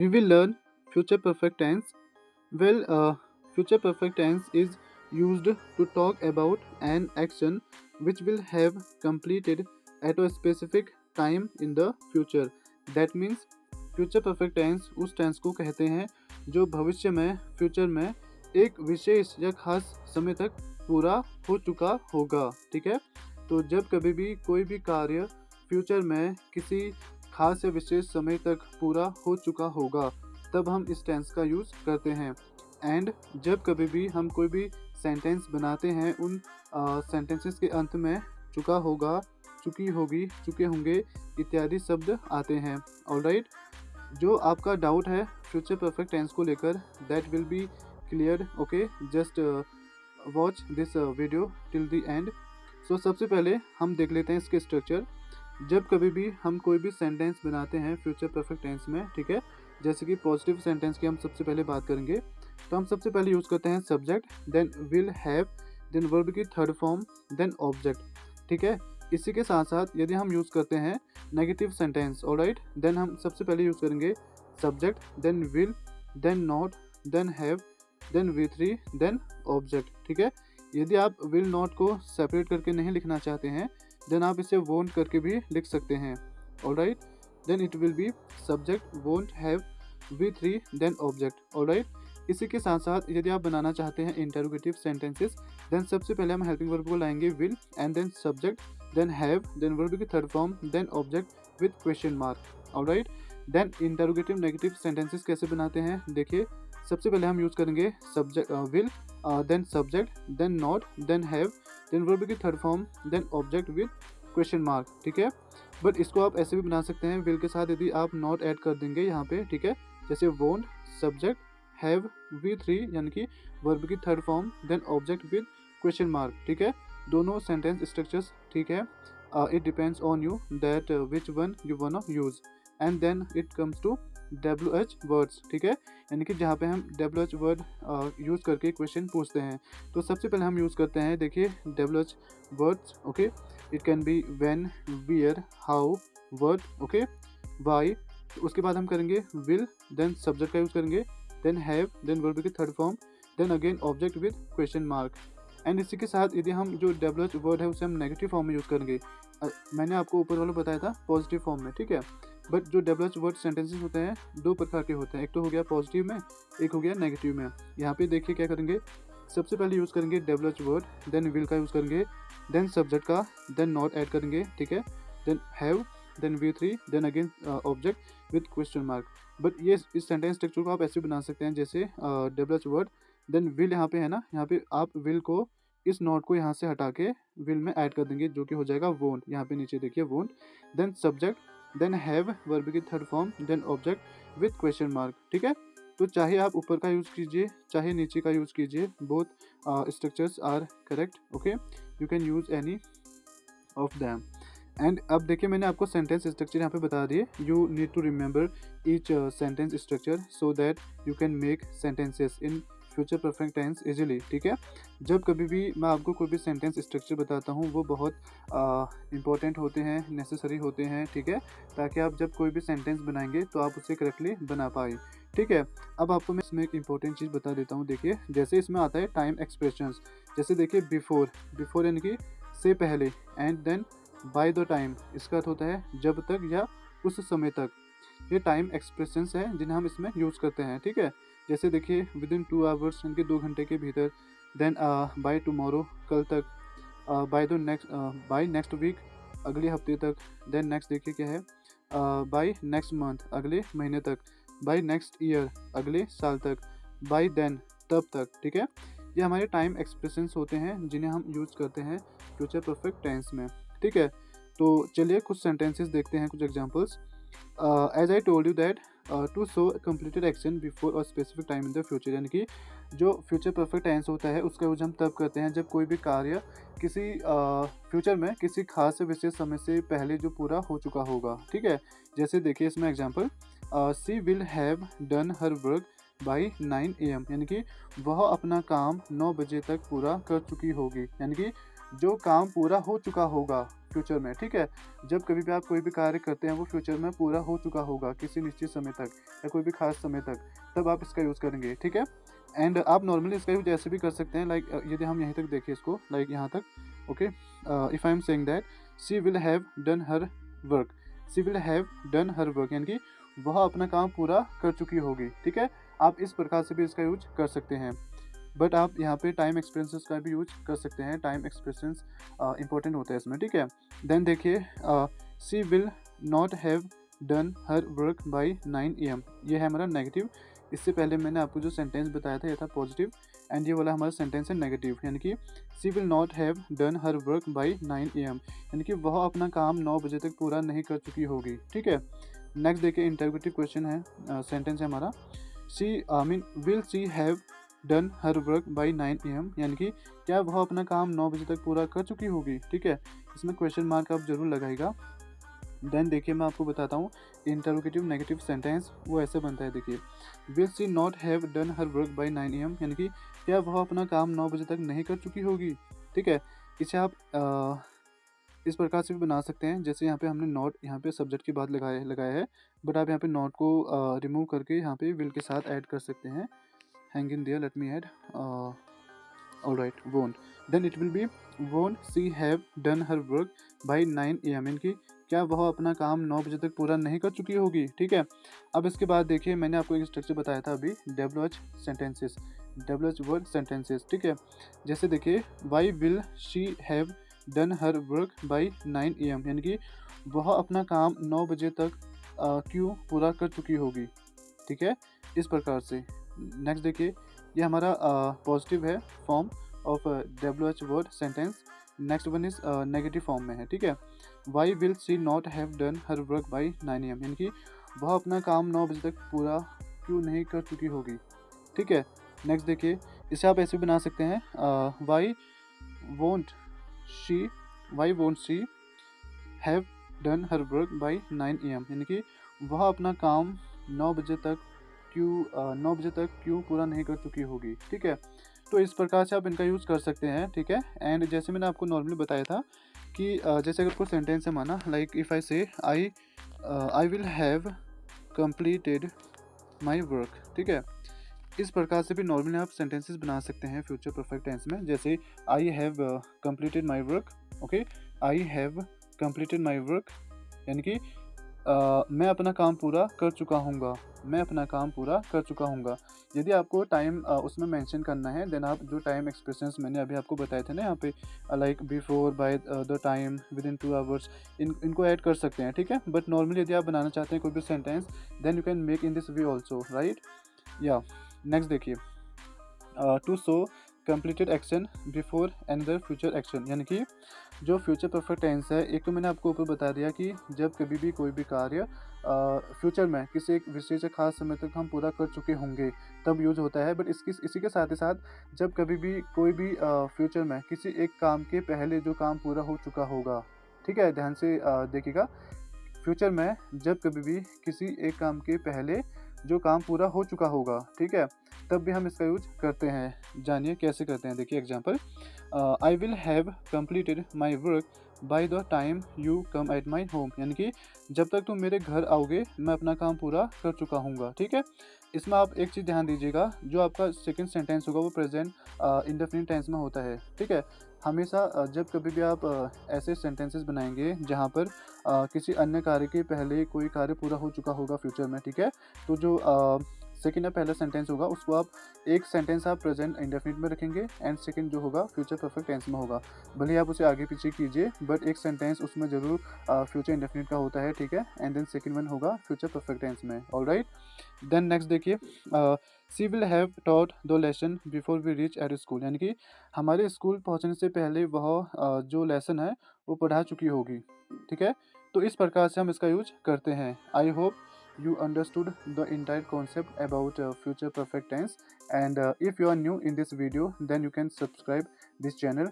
We will learn future perfect tense. Well, future perfect tense is used to talk about an action which will have completed at a specific time in the future. That means future perfect tense उस tense को कहते हैं जो भविष्य में future में एक विशेष या खास समय तक पूरा हो चुका होगा। ठीक है, तो जब कभी भी कोई भी कार्य फ्यूचर में किसी खास या विशेष समय तक पूरा हो चुका होगा तब हम इस टेंस का यूज़ करते हैं। एंड जब कभी भी हम कोई भी सेंटेंस बनाते हैं उन सेंटेंसेस के अंत में चुका होगा, चुकी होगी, चुके होंगे इत्यादि शब्द आते हैं। ऑलराइट, जो आपका डाउट है फ्यूचर परफेक्ट टेंस को लेकर that will be cleared. Okay, just watch this video till the end. So सबसे पहले हम देख लेते हैं इसके स्ट्रक्चर। जब कभी भी हम कोई भी सेंटेंस बनाते हैं फ्यूचर परफेक्ट टेंस में, ठीक है, जैसे कि पॉजिटिव सेंटेंस की हम सबसे पहले बात करेंगे, तो हम सबसे पहले यूज़ करते हैं subject, then will have, then verb की थर्ड फॉर्म, देन ऑब्जेक्ट। ठीक है, इसी के साथ साथ यदि हम यूज़ करते हैं नेगेटिव सेंटेंस, ऑलराइट, देन हम सबसे पहले यूज़ करेंगे subject, then will, then not, then have, then V3, then object. ठीक है, यदि आप विल नॉट को सेपरेट करके नहीं लिखना चाहते हैं देन आप इसे वोंट करके भी लिख सकते हैं। Alright, then it will be subject, won't, have, V3, then object. Alright, इसी के साथ साथ यदि आप बनाना चाहते हैं इंटरोगेटिव सेंटेंसेस देन सबसे पहले हम हेल्पिंग वर्ब को लाएंगे will and then subject, then have, then verb की third form, then object with question mark. Alright, then interrogative negative sentences कैसे बनाते हैं देखिए। सबसे पहले हम यूज़ करेंगे subject will, then subject, then not, then have, then verb की third form, then object with question mark. ठीक है, बट इसको आप ऐसे भी बना सकते हैं विल के साथ यदि आप नॉट ऐड कर देंगे यहाँ पे। ठीक है, जैसे वोंट, सब्जेक्ट, हैव, V3 यानी कि वर्ब की third form, then object with question mark. ठीक है, दोनों सेंटेंस स्ट्रक्चर्स ठीक है, it depends on you that which one you wanna use. And then it comes to WH words. ठीक है, यानी कि जहाँ पे हम WH वर्ड यूज़ करके क्वेश्चन पूछते हैं। तो सबसे पहले हम यूज़ करते हैं देखिए WH words. Okay, it can be when, where, how, word, okay, why. उसके बाद हम करेंगे विल, देन सब्जेक्ट का यूज़ करेंगे, देन हैव, देन वर्ब की third form, then again object with question mark. And इसी के साथ यदि हम जो WH वर्ड है उसे हम नेगेटिव फॉर्म में यूज़ करेंगे। मैंने आपको ऊपर वाला बताया था पॉजिटिव फॉर्म में। ठीक है, बट जो WH वर्ड सेंटेंसेस होते हैं दो प्रकार के होते हैं, एक तो हो गया पॉजिटिव में, एक हो गया नेगेटिव में। यहाँ पे देखिए क्या करेंगे, सबसे पहले यूज़ करेंगे WH वर्ड, देन विल का यूज़ करेंगे, देन सब्जेक्ट का, देन नॉट ऐड करेंगे। ठीक है, then have, then V3, then again object with question mark. But ये इस सेंटेंस स्ट्रक्चर को आप ऐसे बना सकते हैं जैसे WH वर्ड, देन विल यहाँ पे है ना, यहाँ पे आप विल को इस नोट को यहाँ से हटा के विल में ऐड कर देंगे जो कि हो जाएगा वोंट। यहाँ पे नीचे देखिए won't, then subject, then have, verb की third form, then object with question mark. ठीक है, तो चाहे आप ऊपर का यूज़ कीजिए चाहे नीचे का यूज़ कीजिए, both structures are correct. Okay, you can use any of them. And अब देखिए मैंने आपको सेंटेंस स्ट्रक्चर यहाँ पे बता दिए। You need to remember each sentence structure so that you can make sentences in future perfect tense easily. ठीक है, जब कभी भी मैं आपको कोई भी सेंटेंस स्ट्रक्चर बताता हूँ वो बहुत इंपॉर्टेंट होते हैं, नेसेसरी होते हैं। ठीक है, ताकि आप जब कोई भी सेंटेंस बनाएंगे तो आप उसे करेक्टली बना पाए। ठीक है, अब आपको मैं इसमें एक इंपॉर्टेंट चीज़ बता देता हूँ। देखिए जैसे इसमें आता है टाइम एक्सप्रेशंस, जैसे देखिए बिफोर, बिफोर यानी कि से पहले, and then by the time, इसका अर्थ होता है जब तक या उस समय तक। ये टाइम एक्सप्रेशंस हैं जिन्हें हम इसमें यूज़ करते हैं। ठीक है, जैसे देखिए विद इन 2 आवर्स यानी कि 2 घंटे के भीतर, देन बाय टुमारो, कल तक, बाय नेक्स्ट वीक, अगले हफ्ते तक, देन नेक्स्ट देखिए क्या है, बाय नेक्स्ट मंथ, अगले महीने तक, बाय नेक्स्ट ईयर, अगले साल तक, बाय देन, तब तक। ठीक है, ये हमारे टाइम एक्सप्रेशंस होते हैं जिन्हें हम यूज़ करते हैं फ्यूचर परफेक्ट टेंस में। ठीक है, तो चलिए कुछ सेंटेंसेस देखते हैं, कुछ examples. As I told you that to show completed action before और specific time in the future, यानी कि जो फ्यूचर परफेक्ट टेंस होता है उसका यूज हम तब करते हैं जब कोई भी कार्य किसी फ्यूचर में किसी खास विशेष समय से पहले जो पूरा हो चुका होगा। ठीक है, जैसे देखिए इसमें example, she will have done her work by 9 AM, यानी कि वह अपना काम 9 बजे तक पूरा कर चुकी होगी। यानी कि जो काम पूरा हो चुका होगा फ्यूचर में, ठीक है। जब कभी भी आप कोई भी कार्य करते हैं वो फ्यूचर में पूरा हो चुका होगा किसी निश्चित समय तक या कोई भी खास समय तक, तब आप इसका यूज़ करेंगे, ठीक है। एंड आप नॉर्मली इसका यूज ऐसे भी कर सकते हैं, लाइक यदि हम यहीं तक देखें इसको, लाइक यहाँ तक, okay. If I am saying that she will have done her work, she will have done her work, यानी कि वह अपना काम पूरा कर चुकी होगी, ठीक है। आप इस प्रकार से भी इसका यूज कर सकते हैं। बट आप यहाँ पे टाइम एक्सप्रेशंस का भी यूज कर सकते हैं, टाइम एक्सप्रेशंस इंपॉर्टेंट होता है इसमें, ठीक है। देन देखिए, she will not have done her work by 9 AM, ये है हमारा नेगेटिव। इससे पहले मैंने आपको जो सेंटेंस बताया था ये था पॉजिटिव, एंड ये वाला हमारा सेंटेंस है नेगेटिव, यानी कि she will not have done her work by 9 AM, यानी कि वह अपना काम 9 बजे तक पूरा नहीं कर चुकी होगी, ठीक है। नेक्स्ट देखिए, इंटरोगेटिव क्वेश्चन है, सेंटेंस है हमारा, she mean will she have done her work by 9 AM, यानी कि क्या वह अपना काम 9 बजे तक पूरा कर चुकी होगी, ठीक है। इसमें क्वेश्चन मार्क आप जरूर लगाइएगा। देन देखिए, मैं आपको बताता हूँ इंटरोगेटिव नेगेटिव सेंटेंस वो ऐसे बनता है, देखिए, will she not have done her work by 9 AM, यानी कि क्या वह अपना काम 9 बजे तक नहीं कर चुकी होगी, ठीक है। इसे आप इस प्रकार से भी बना सकते हैं, जैसे यहाँ पे हमने नॉट यहाँ पे सब्जेक्ट की बात लगाया है, बट आप यहाँ पे नॉट को रिमूव करके यहाँ पे विल के साथ ऐड कर सकते हैं। Hang in their, let me add, alright, won't, then it will be won't she have done her work by 9 AM, इनकी क्या वह अपना काम 9 बजे तक पूरा नहीं कर चुकी होगी, ठीक है। अब इसके बाद देखिए, मैंने आपको एक स्ट्रक्चर बताया था अभी, WH sentences, WH word sentences, ठीक है। जैसे देखिए, why will she have done her work by 9 AM, यानी कि वह अपना काम 9 बजे तक क्यों पूरा कर चुकी होगी, ठीक है, इस प्रकार से। नेक्स्ट देखिए, ये हमारा पॉजिटिव है form of WH word sentence. Next one is negative form में है, ठीक है। Why will she not have done her work by 9 AM, यानी कि वह अपना काम 9 बजे तक पूरा क्यों नहीं कर चुकी होगी, ठीक है। नेक्स्ट देखिए, इसे आप ऐसे बना सकते हैं, why won't she why won't she have done her work by 9 AM, यानी कि वह अपना काम 9 बजे तक 9 बजे तक क्यों पूरा नहीं कर चुकी होगी, ठीक है। तो इस प्रकार से आप इनका यूज़ कर सकते हैं, ठीक है। एंड जैसे मैंने आपको नॉर्मली बताया था कि जैसे अगर कोई सेंटेंस है माना, लाइक इफ़ आई से I will have completed my work, ठीक है। इस प्रकार से भी नॉर्मली आप सेंटेंसेस बना सकते हैं फ्यूचर परफेक्ट टेंस में, जैसे I have completed my work, okay, I have completed my work, यानी कि मैं अपना काम पूरा कर चुका हूँगा, मैं अपना काम पूरा कर चुका हूँगा। यदि आपको टाइम उसमें मेंशन करना है, देन आप जो टाइम एक्सप्रेशंस मैंने अभी आपको बताए थे ना यहाँ पे, like before, bye the time, with in 2 hours, इनको ऐड कर सकते हैं, ठीक है। बट नॉर्मली यदि आप बनाना चाहते हैं कोई भी sentence, then you can make in this way also, right, या। नेक्स्ट देखिए, to show completed action before another future action, यानी कि जो फ्यूचर परफेक्ट टेंस है, एक तो मैंने आपको ऊपर बता दिया कि जब कभी भी कोई भी कार्य फ्यूचर में किसी एक विशेष खास समय तक हम पूरा कर चुके होंगे तब यूज होता है। बट इसी के साथ ही साथ जब कभी भी कोई भी फ्यूचर में किसी एक काम के पहले जो काम पूरा हो चुका होगा, ठीक है, ध्यान से देखिएगा, फ्यूचर में जब कभी भी किसी एक काम के पहले जो काम पूरा हो चुका होगा, ठीक है, तब भी हम इसका यूज करते हैं। जानिए कैसे करते हैं, देखिए example, I will have completed my work by the time you come at my home, यानी कि जब तक तुम मेरे घर आओगे मैं अपना काम पूरा कर चुका हूँगा, ठीक है। इसमें आप एक चीज़ ध्यान दीजिएगा, जो आपका सेकंड सेंटेंस होगा वो प्रेजेंट इंडेफिनिट टेंस में होता है, ठीक है। हमेशा जब कभी भी आप ऐसे सेंटेंसेस बनाएंगे जहाँ पर किसी अन्य कार्य के पहले कोई कार्य पूरा हो चुका होगा फ्यूचर में, ठीक है, तो जो सेकंड या पहला सेंटेंस होगा उसको आप एक सेंटेंस आप प्रेजेंट इंडेफिनिट में रखेंगे, एंड सेकंड जो होगा फ्यूचर परफेक्ट टेंस में होगा। भले ही आप उसे आगे पीछे कीजिए, बट एक सेंटेंस उसमें जरूर फ्यूचर इंडेफिनिट का होता है, ठीक है, एंड देन सेकंड वन होगा फ्यूचर परफेक्ट टेंस में, ऑलराइट। देन नेक्स्ट देखिए, she will have taught the lesson before we reach at school, यानी कि हमारे स्कूल पहुंचने से पहले वह जो लेसन है वो पढ़ा चुकी होगी, ठीक है। तो इस प्रकार से हम इसका यूज करते हैं। I hope you understood the entire concept about future perfect tense, and if you are new in this video, then you can subscribe this channel.